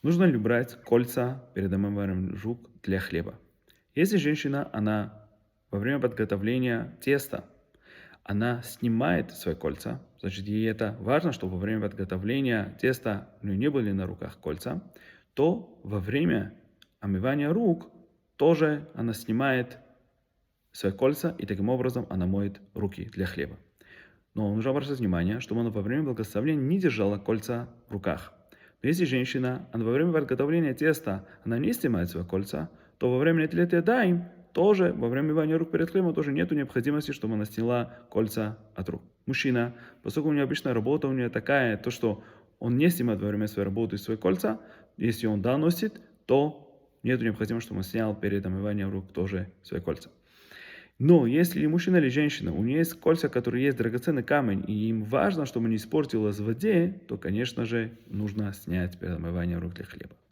Нужно ли брать кольца перед омыванием рук для хлеба? Если женщина, она во время подготовления теста, она снимает свои кольца, значит, ей это важно, чтобы во время подготовления теста у нее не были на руках кольца, то во время омывания рук тоже она снимает свои кольца, и таким образом она моет руки для хлеба. Но нужно обратить внимание, чтобы она во время благословения не держала кольца в руках. Но если женщина, она во время приготовления теста, она не снимает свои кольца, то во время нетлетия даим, тоже во время мывания рук перед хлебом, тоже нет необходимости, чтобы она сняла кольца от рук. Мужчина, поскольку у него обычная работа, у него такая, то что он не снимает во время своей работы свои кольца, если он да носит, то нет необходимости, чтобы он снял перед омыванием рук тоже свои кольца. Но если мужчина или женщина, у нее есть кольца, которые есть драгоценный камень, и им важно, чтобы не испортилось в воде, то, конечно же, нужно снять перед омыванием рук для хлеба.